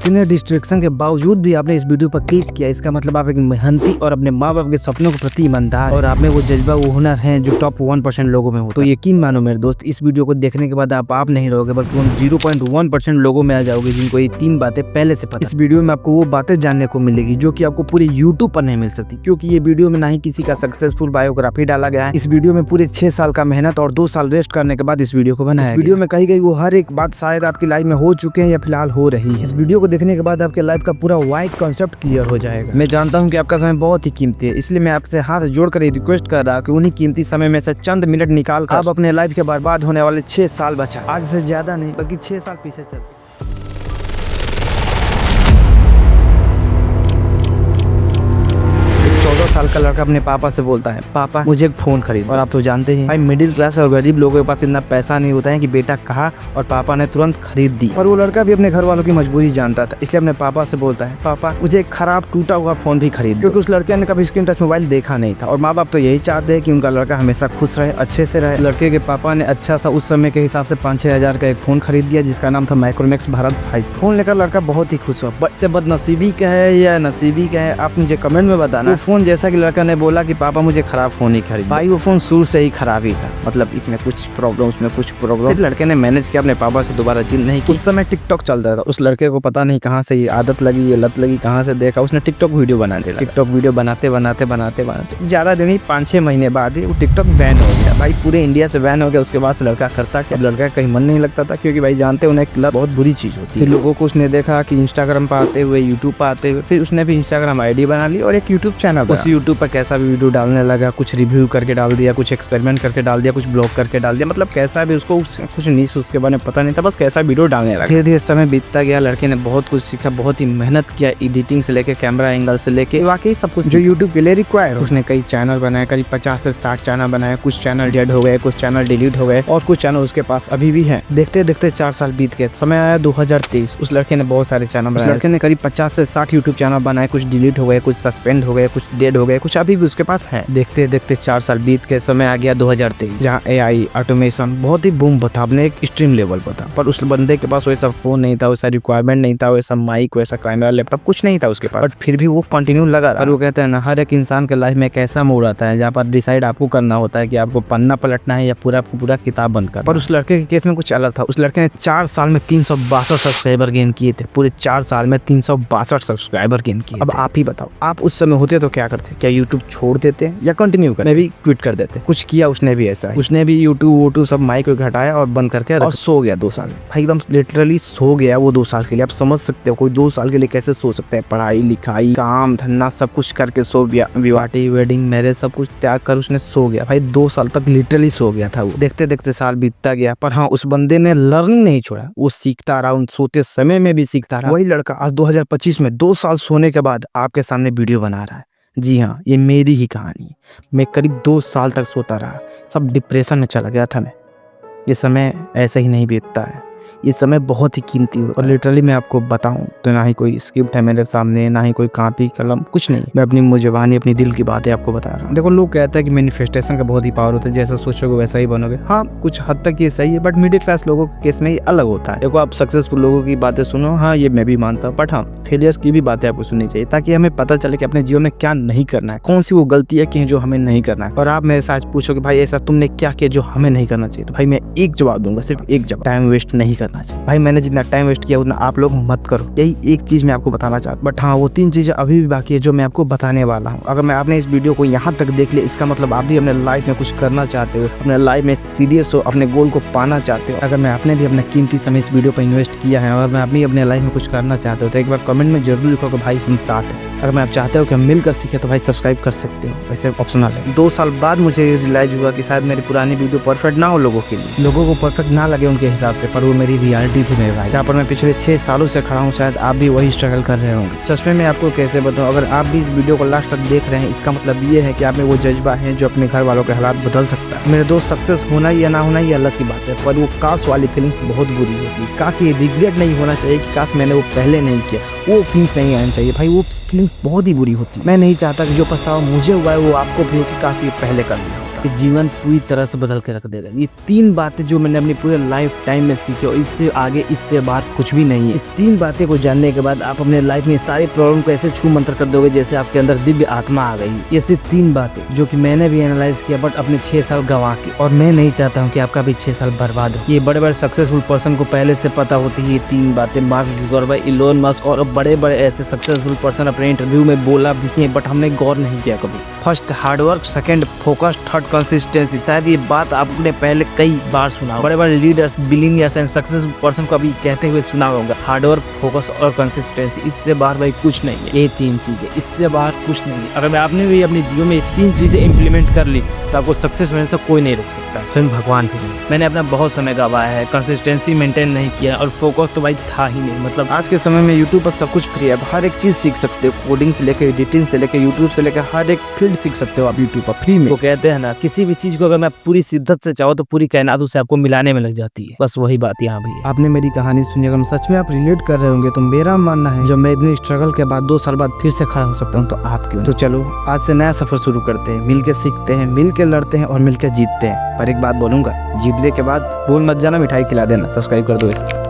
इतने डिस्ट्रैक्शन के बावजूद भी आपने इस वीडियो पर क्लिक किया, इसका मतलब आप एक मेहनती और अपने माँ बाप के सपनों के प्रति ईमानदार और आप में वो जज्बा, वो हुनर है जो टॉप 1% लोगों में होता है। तो यकीन मानो मेरे दोस्त, इस वीडियो को देखने के बाद आप नहीं रहोगे बल्कि उन 0.1% लोगों में आ जाओगे जिनको ये 3 बातें पहले से पता। इस वीडियो में आपको वो बातें जानने को मिलेगी जो कि आपको पूरे यूट्यूब पर नहीं मिल सकती, क्योंकि ये वीडियो में ना ही किसी का सक्सेसफुल बायोग्राफी डाला गया है। इस वीडियो में पूरे 6 साल का मेहनत और 2 साल रेस्ट करने के बाद इस वीडियो को बनाया। इस वीडियो में कही गई वो हर एक बात शायद आपकी लाइफ में हो चुके हैं या फिलहाल हो रही है। इस वीडियो को देखने के बाद आपके लाइफ का पूरा वाइड कॉन्सेप्ट क्लियर हो जाएगा। मैं जानता हूँ कि आपका समय बहुत ही कीमती है, इसलिए मैं आपसे हाथ जोड़कर ये रिक्वेस्ट कर रहा कि उन्हीं कीमती समय में से चंद मिनट निकाल कर आप अपने लाइफ के बर्बाद होने वाले 6 साल बचा। आज से ज्यादा नहीं बल्कि 6 साल पीछे चल। 14 साल का लड़का अपने पापा से बोलता है, पापा मुझे एक फोन खरीद। और आप तो जानते हैं भाई, मिडिल क्लास और गरीब लोगों के पास इतना पैसा नहीं होता है कि बेटा कहा और पापा ने तुरंत खरीद दी। और वो लड़का भी अपने घर वालों की मजबूरी जानता था, इसलिए अपने पापा से बोलता है, पापा मुझे एक खराब टूटा हुआ फोन भी खरीद, क्योंकि उस लड़के ने कभी स्क्रीन टच मोबाइल देखा नहीं था। और माँ बाप तो यही चाहते हैं कि उनका लड़का हमेशा खुश रहे, अच्छे से रहे। लड़के के पापा ने अच्छा सा उस समय के हिसाब से 5-6 हज़ार का एक फोन खरीद दिया जिसका नाम था माइक्रोमैक्स भारत 5। फोन लेकर लड़का बहुत ही खुश हुआ। से बदनसीबी का है या नसीबी का है आप मुझे कमेंट में बताना। वो फोन जैसा कि लड़का ने बोला कि पापा मुझे खराब फोन ही खरीद, भाई वो फोन शुरू से ही खराब ही था, मतलब इसमें कुछ प्रॉब्लम उसमें कुछ प्रॉब्लम। फिर लड़के ने मैनेज किया अपने पापा से दोबारा जिद नहीं की। उस समय टिकटॉक चलता था, उस लड़के को पता नहीं कहाँ से ये आदत लगी, ये लत लगी, कहाँ से देखा, उसने टिकटॉक वीडियो बनाने लगा। टिकटॉक वीडियो बनाते ज्यादा दिन ही 5-6 महीने बाद ही वो टिकटॉक बैन हो गया। भाई पूरे इंडिया से बैन हो गया। उसके बाद से लड़का करता क्या, लड़का कहीं मन नहीं लगता था, क्योंकि भाई जानते उन्हें लत बहुत बुरी चीज होती है। लोगों को उसने देखा कि इंस्टाग्राम पर आते हुए, यूट्यूब पर आते हुए, फिर उसने भी इंस्टाग्राम आईडी बना ली और एक यूट्यूब चैनल। उस यूट्यूब पर कैसा भी वीडियो डालने लगा, कुछ रिव्यू करके डाल दिया, कुछ एक्सपेरिमेंट करके डाल दिया, कुछ ब्लॉग करके डाल दिया, मतलब कैसा भी उसको कुछ नीश उसके बारे में पता नहीं था, बस कैसा वीडियो डालने लगा। धीरे धीरे समय बीतता गया, लड़के ने बहुत कुछ सीखा, बहुत ही मेहनत किया, एडिटिंग से लेके कैमरा एंगल से लेके वाकई सब कुछ जो यूट्यूब के लिए रिक्वायर। उसने कई चैनल बनाए, करीब 50 से 60 चैनल बनाए। कुछ चैनल डेड हो गए, कुछ चैनल डिलीट हो गए और कुछ चैनल उसके पास अभी भी है। देखते देखते 4 साल बीत गए। समय आया 2023। उस लड़के ने बहुत सारे चैनल बनाए। लड़के ने करीब 50 से 60 यूट्यूब चैनल बनाए, कुछ डिलीट हो गए, कुछ सस्पेंड हो गए, कुछ डेड हो गए, कुछ अभी भी उसके पास है। देखते देखते 4 साल बीत के समय आ गया 2023, जहाँ AI ऑटोमेशन बहुत ही बूम बता, अपने एक एक्सट्रीम लेवल पर था। पर उस बंदे के पास वैसा फोन नहीं था, वैसा रिक्वायरमेंट नहीं था, वैसा माइक, वैसा कैमरा, लैपटॉप कुछ नहीं था उसके पास, बट फिर भी वो कंटिन्यू लगा रहा। और वो कहते हैं ना, हर एक इंसान के लाइफ में एक ऐसा मोड़ आता है जहाँ पर डिसाइड आपको करना होता है कि आपको पन्ना पलटना है या पूरा किताब बंद करना। पर उस लड़के के केस में कुछ अलग था। उस लड़के ने 4 साल में 362 सब्सक्राइबर गेन किए थे। पूरे 4 साल में 362 सब्सक्राइबर गेन किए। अब आप ही बताओ, आप उस समय होते तो क्या करते? क्या यूट्यूब छोड़ देते या कंटिन्यू करते? मैं भी क्विट कर देते। कुछ किया उसने भी ऐसा, उसने भी यूट्यूब सब माइक को घटाया और बंद करके और सो गया 2 साल। भाई एकदम लिटरली सो गया वो 2 साल के लिए। आप समझ सकते हो कोई 2 साल के लिए कैसे सो सकते हैं? पढ़ाई लिखाई, काम धंधा सब कुछ करके सो गया, पार्टी वेडिंग मैरिज सब कुछ त्याग कर उसने सो गया। भाई 2 साल तक लिटरली सो गया था वो। देखते देखते साल बीतता गया, पर हाँ उस बंदे ने लर्निंग नहीं छोड़ा, वो सीखता रहा, उन सोते समय में भी सीखता रहा। वही लड़का आज 2025 में 2 साल सोने के बाद आपके सामने वीडियो बना रहा है। जी हाँ, ये मेरी ही कहानी है। मैं करीब 2 साल तक सोता रहा, सब डिप्रेशन में चला गया था मैं। ये समय ऐसे ही नहीं बीतता है, ये समय बहुत ही कीमती होता है। और लिटरली मैं आपको बताऊं तो ना ही कोई स्क्रिप्ट है मेरे सामने, ना ही कोई कॉपी कलम, कुछ नहीं। मैं अपनी मुजबानी, अपनी दिल की बातें आपको बता रहा हूँ। देखो लोग कहते हैं कि मैनिफेस्टेशन का बहुत ही पावर होता है, जैसा सोचोगे वैसा ही बनोगे। हाँ कुछ हद तक ये सही है, बट मिडिल क्लास लोगों के केस में ये अलग होता है। देखो आप सक्सेसफुल लोगों की बातें सुनो, हाँ ये मैं भी मानता हूँ, बट हाँ फेलियर्स की भी बातें आपको सुननी चाहिए, ताकि हमें पता चले कि अपने जीवन में क्या नहीं करना है, कौन सी वो गलती है कि जो हमें नहीं करना है। और आप मेरे से आज पूछोगे भाई ऐसा तुमने क्या किया जो हमें नहीं करना चाहिए, तो भाई मैं एक जवाब दूंगा, सिर्फ एक जवाब, टाइम वेस्ट नहीं करना चाहिए। भाई मैंने जितना टाइम वेस्ट किया उतना आप लोग मत करो, यही एक चीज मैं आपको बताना चाहता हूँ। बट हाँ वो 3 चीजें अभी भी बाकी है जो मैं आपको बताने वाला हूँ। अगर मैं आपने इस वीडियो को यहाँ तक देख लिया, इसका मतलब आप भी अपने लाइफ में कुछ करना चाहते हो, अपने लाइफ में सीरियस हो, अपने गोल को पाना चाहते हो। अगर मैं आपने भी अपना कीमती समय इस वीडियो पर इन्वेस्ट किया है और मैं आप भी अपने लाइफ में कुछ करना चाहते हो, तो एक बार कमेंट में जरूर लिखो कि भाई हम साथ हैं। अगर मैं आप चाहते हो कि हम मिलकर सीखें तो भाई सब्सक्राइब कर सकते हो, वैसे ऑप्शनल है। 2 साल बाद मुझे रियलाइज हुआ कि शायद मेरी पुरानी वीडियो परफेक्ट ना हो लोगों के लिए, लोगों को परफेक्ट ना लगे उनके हिसाब से, पर वो मेरी रियलिटी थी मेरे भाई, जहाँ पर मैं पिछले 6 सालों से खड़ा हूँ। शायद आप भी वही स्ट्रगल कर रहे होंगे। सच में मैं आपको कैसे बताऊँ, अगर आप भी इस वीडियो को लास्ट तक देख रहे हैं, इसका मतलब ये है कि आप में वो जज्बा है जो अपने घर वालों के हालात बदल सकता है। मेरे दोस्त सक्सेस होना या ना होना ये अलग की बात है, पर वो काश वाली फीलिंग्स बहुत बुरी होती है। काश ये रिग्रेट नहीं होना चाहिए कि काश मैंने वो पहले नहीं किया, वो फीलिंग्स नहीं आनी चाहिए भाई, वो फीलिंग्स बहुत ही बुरी होती है। मैं नहीं चाहता कि जो पछतावा मुझे हुआ है वो आपको भी हो कि काश ये पहले कर लिया। कि जीवन पूरी तरह से बदल के रख देगा। ये 3 बातें जो मैंने अपनी पूरे लाइफ टाइम में सीखी और इससे आगे इससे बाहर कुछ भी नहीं है। इस 3 बातें को जानने के बाद आप अपने लाइफ में सारी प्रॉब्लम को ऐसे छू मंतर कर दोगे जैसे आपके अंदर दिव्य आत्मा आ गई। ये सिर्फ 3 बातें जो कि मैंने भी एनालाइज किया, बट अपने 6 साल गंवा के, और मैं नहीं चाहता हूँ कि आपका भी 6 साल बर्बाद हो। ये बड़े बड़े सक्सेसफुल पर्सन को पहले से पता होती है ये 3 बातें। मार्क जुकरबर्ग, इलोन मस्क और बड़े बड़े ऐसे सक्सेसफुल पर्सन अपने इंटरव्यू में बोला भी है, बट हमने गौर नहीं किया कभी। First hard work, second focus, third consistency. शायद ये बात आपने पहले कई बार सुना। बड़े बड़े leaders, billionaires and successful person को अभी कहते हुए सुना होगा, हार्डवर्क, फोकस और कंसिस्टेंसी। इससे बाहर भाई कुछ नहीं है। ये 3 चीजें, इससे बाहर कुछ नहीं है। अगर आपने भी अपने जीवन में 3 चीजें इंप्लीमेंट कर ली तो आपको सक्सेस होने से कोई नहीं रोक सकता, स्वयं भगवान भी नहीं। मैंने अपना बहुत समय गवाया है, कंसिस्टेंसी मेंटेन नहीं किया और फोकस तो भाई था ही नहीं। मतलब आज के समय में यूट्यूब पर सब कुछ फ्री है, हर एक चीज सीख सकते हो, कोडिंग से लेकर एडिटिंग से लेकर यूट्यूब से लेकर हर एक फील्ड सीख सकते हो आप यूट्यूब पर फ्री में। वो कहते हैं ना, किसी भी चीज को अगर मैं पूरी शिद्दत से चाहूँ तो पूरी कायनात उसे आपको मिलाने में लग जाती है। बस वही बात यहाँ भी है। आपने मेरी कहानी सुनी, अगर सच में आप रिलेट कर रहे होंगे तो मेरा मानना है जब मैं इतनी स्ट्रगल के बाद 2 साल बाद फिर से खड़ा हो सकता हूँ तो आप क्यों। तो चलो आज से नया सफर शुरू करते हैं, मिलके सीखते हैं, मिलके लड़ते हैं और मिलके जीतते हैं। पर एक बात बोलूंगा, जीतने के बाद भूल मत जाना मिठाई खिला देना। सब्सक्राइब कर दो इसे।